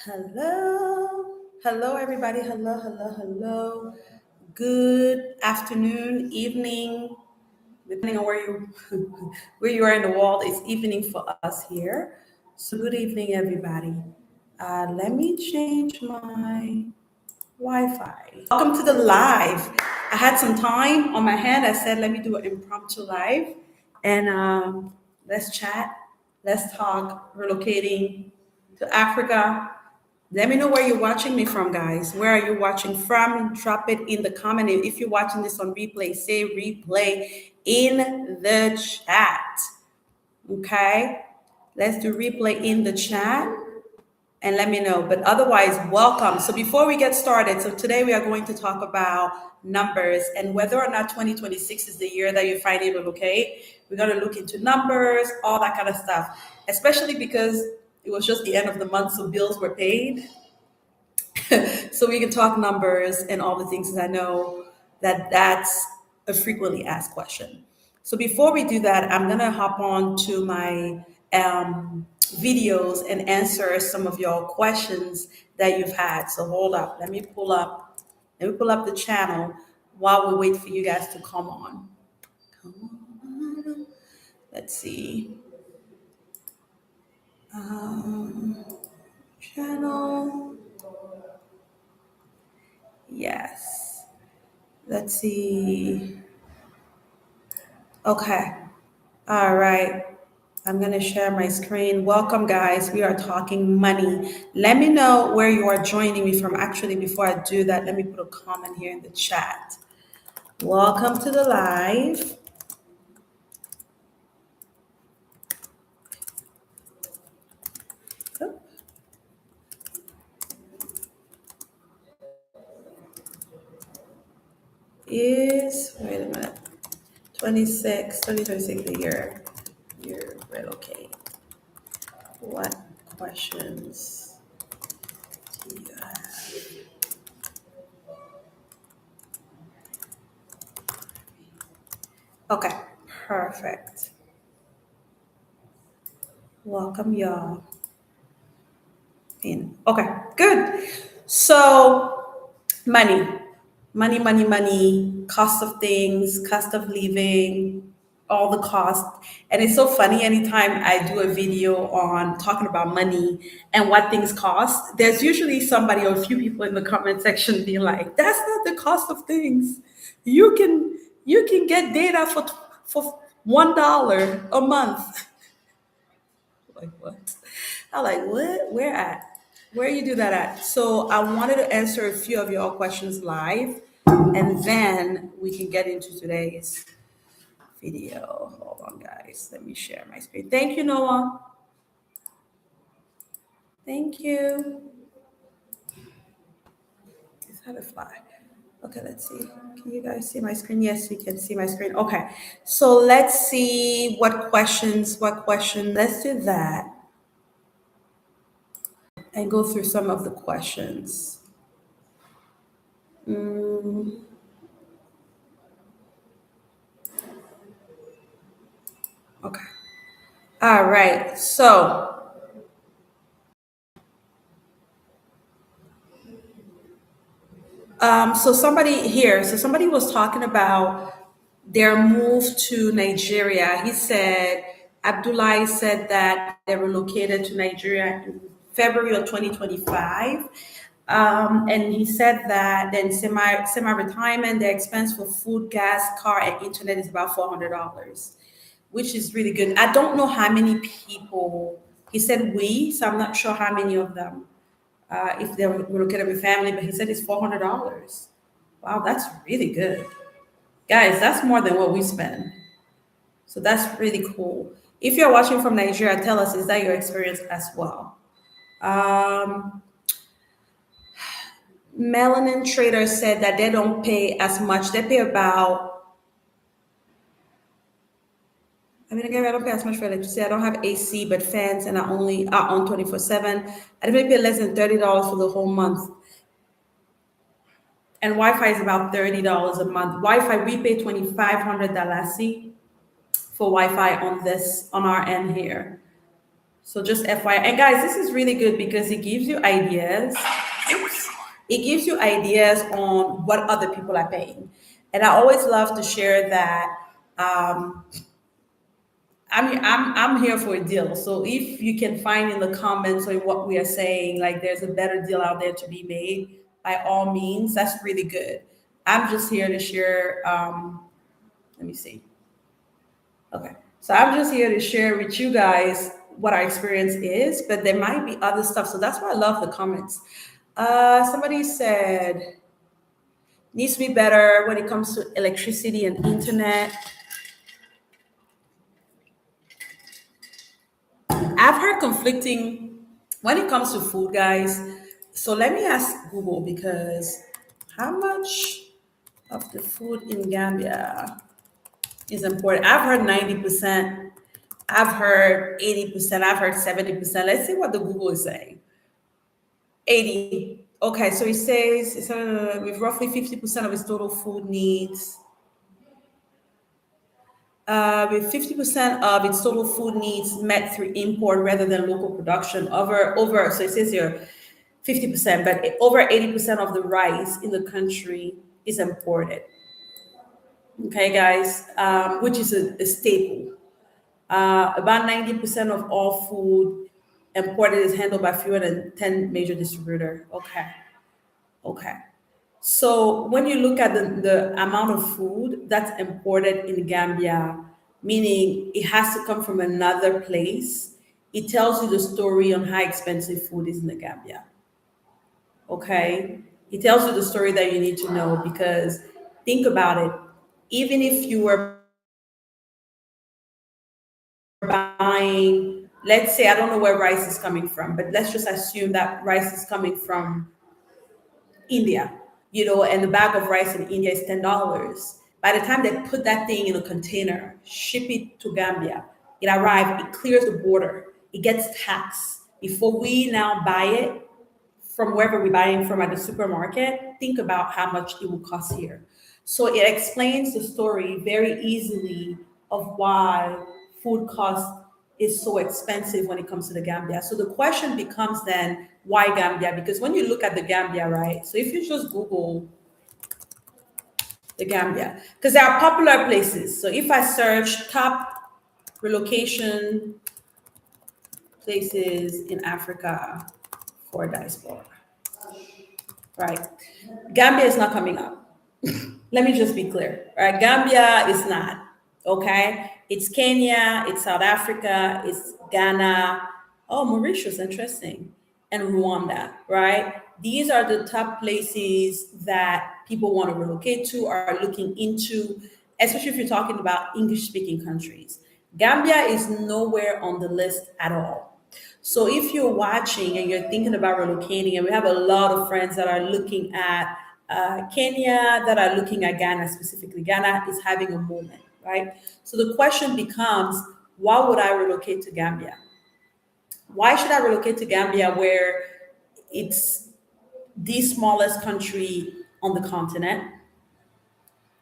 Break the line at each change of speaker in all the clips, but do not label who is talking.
Hello. Hello, everybody. Hello, hello, hello. Good afternoon, evening, depending on where you where you are in the world. It's evening for us here. So good evening, everybody. Let me change my Wi-Fi. Welcome to the live. I had some time on my hand. I said, let me do an impromptu live, and let's chat. Let's talk relocating to Africa. Let me know where you're watching me from, guys. Where are you watching from? Drop it in the comment. If you're watching this on replay, say replay in the chat. Okay? Let's do replay in the chat and let me know. But otherwise, welcome. So before we get started, so today we are going to talk about numbers and whether or not 2026 is the year that you finally relocate. We're going to look into numbers, all that kind of stuff, especially because it was just the end of the month, so bills were paid. So we can talk numbers and all the things that I know that's a frequently asked question. So before we do that, I'm gonna hop on to my videos and answer some of your questions that you've had. So hold up, let me pull up the channel while we wait for you guys to come on. Let's see. Channel. Yes. Let's see. Okay. All right. I'm going to share my screen. Welcome, guys. We are talking money. Let me know where you are joining me from. Actually, before I do that, let me put a comment here in the chat. Welcome to the live. Oh, wait a minute, 2026 a year. You're relocate. What questions do you have? Okay, perfect. Welcome, y'all. In. Okay, good. So, money, cost of things, cost of living, all the cost. And it's so funny anytime I do a video on talking about money and what things cost, there's usually somebody or a few people in the comment section being like, that's not the cost of things. You can get data for $1 a month. Like what? I'm like, what? Where at? Where you do that at? So I wanted to answer a few of your questions live, and then we can get into today's video. Hold on, guys. Let me share my screen. Thank you, Noah. Thank you. It's how to fly. Okay, let's see. Can you guys see my screen? Yes, you can see my screen. Okay, so let's see what questions. What question? Let's do that and go through some of the questions. Okay. All right. So somebody was talking about their move to Nigeria. He said, Abdullahi said that they were located to Nigeria in February of 2025. And he said that then semi retirement, their expense for food, gas, car, and internet is about $400, which is really good. I don't know how many people, he said we, so I'm not sure how many of them, if they were located with family, but he said it's $400. Wow, that's really good. Guys, that's more than what we spend. So that's really cool. If you're watching from Nigeria, tell us, is that your experience as well? Um, Melanin Trader said that they don't pay as much. They pay about, again, I don't pay as much for electricity. I don't have AC, but fans, and I only are on 24/7. I may pay less than $30 for the whole month. And Wi-Fi is about $30 a month. Wi-Fi, we pay 2,500 dalasi for Wi-Fi on our end here. So just FYI, and guys, this is really good because it gives you ideas. Oops. It gives you ideas on what other people are paying, and I always love to share that. Um, I'm here for a deal. So if you can find in the comments or what we are saying, like there's a better deal out there to be made, by all means, that's really good. I'm just here to share. Let me see. Okay. So I'm just here to share with you guys what our experience is, but there might be other stuff. So that's why I love the comments. Somebody said needs to be better when it comes to electricity and internet. I've heard conflicting when it comes to food, guys. So let me ask Google because how much of the food in Gambia is important? I've heard 90%. I've heard 80%. I've heard 70%. Let's see what the Google is saying. 80. Okay, so it says with roughly 50% of its total food needs. With 50% of its total food needs met through import rather than local production. So it says here 50%, but over 80% of the rice in the country is imported. Okay, guys, which is a staple. About 90% of all food imported is handled by fewer than 10 major distributors. Okay. Okay. So when you look at the amount of food that's imported in Gambia, meaning it has to come from another place, it tells you the story on how expensive food is in the Gambia. Okay? It tells you the story that you need to know because think about it. Even if you were buying, let's say, I don't know where rice is coming from, but let's just assume that rice is coming from India, and the bag of rice in India is $10. By the time they put that thing in a container, ship it to Gambia, it arrives, it clears the border, it gets taxed. Before we now buy it from wherever we're buying from at the supermarket, think about how much it will cost here. So it explains the story very easily of why food cost is so expensive when it comes to the Gambia. So the question becomes then, why Gambia? Because when you look at the Gambia, right? So if you just Google the Gambia, because there are popular places. So if I search top relocation places in Africa for diaspora, right? Gambia is not coming up. Let me just be clear, right? Gambia is not, okay? It's Kenya, it's South Africa, it's Ghana. Oh, Mauritius, interesting. And Rwanda, right? These are the top places that people want to relocate to, are looking into, especially if you're talking about English speaking countries. Gambia is nowhere on the list at all. So if you're watching and you're thinking about relocating, and we have a lot of friends that are looking at Kenya, that are looking at Ghana specifically. Ghana is having a moment, right? So the question becomes, why would I relocate to Gambia? Why should I relocate to Gambia where it's the smallest country on the continent?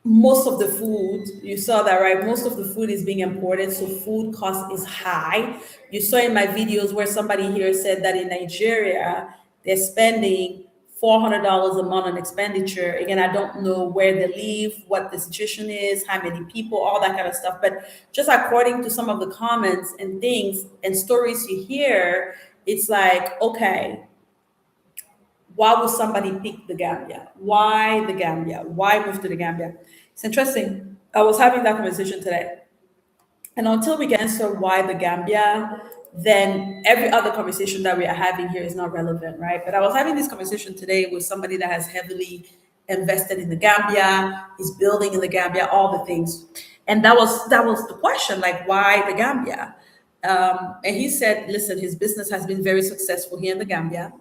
Most of the food, you saw that, right? Most of the food is being imported, so food cost is high. You saw in my videos where somebody here said that in Nigeria, they're spending $400 a month on expenditure. Again, I don't know where they live, what the situation is, how many people, all that kind of stuff. But just according to some of the comments and things and stories you hear, it's like, okay, why would somebody pick the Gambia? Why the Gambia? Why move to the Gambia? It's interesting. I was having that conversation today. And until we can answer why the Gambia, then every other conversation that we are having here is not relevant, right? But I was having this conversation today with somebody that has heavily invested in the Gambia, is building in the Gambia, all the things. And that was the question, like why the Gambia? And he said, listen, his business has been very successful here in the Gambia.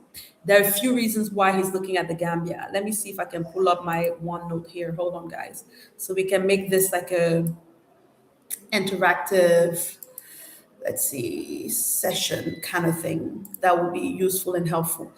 There are a few reasons why he's looking at the Gambia. Let me see if I can pull up my OneNote here. Hold on, guys. So we can make this like a interactive, let's see, session kind of thing that will be useful and helpful.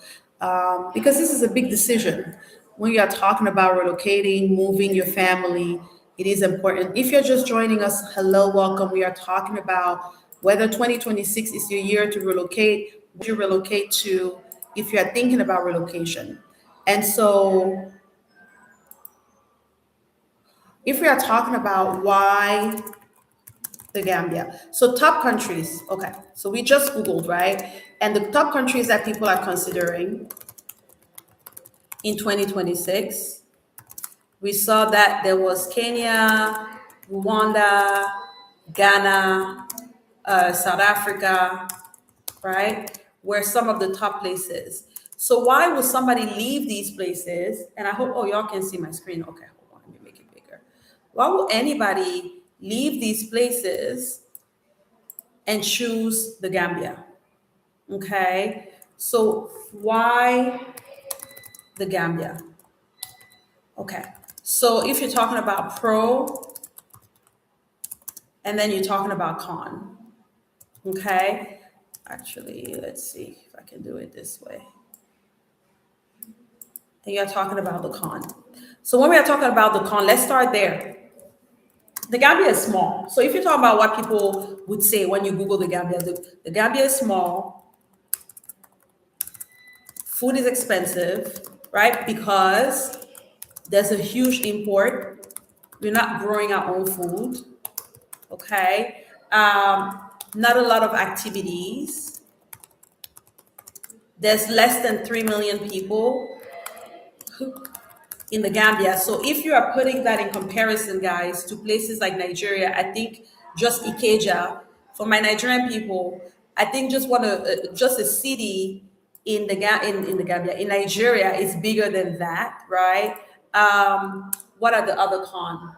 Because this is a big decision. When you are talking about relocating, moving your family, it is important. If you're just joining us, hello, welcome. We are talking about whether 2026 is your year to relocate, would you relocate to if you are thinking about relocation? And so if we are talking about why the Gambia, so top countries, okay, so we just Googled, right? And the top countries that people are considering in 2026, we saw that there was Kenya, Rwanda, Ghana, South Africa, right? Were some of the top places. So why would somebody leave these places? And I hope, oh, y'all can see my screen. Okay, hold on, let me make it bigger. Why would anybody leave these places and choose the Gambia? Okay, so why the Gambia? Okay, so if you're talking about pro and then you're talking about con, okay? Actually, let's see if I can do it this way. And you're talking about the con. So when we are talking about the con, let's start there. The Gambia is small. So if you're talking about what people would say when you Google the Gambia, the Gambia is small, food is expensive, right? Because there's a huge import. We're not growing our own food, okay? Not a lot of activities. There's less than 3 million people in the Gambia. So if you are putting that in comparison, guys, to places like Nigeria, I think just Ikeja, for my Nigerian people, I think just a city in in the Gambia, in Nigeria, is bigger than that, right? What are the other con?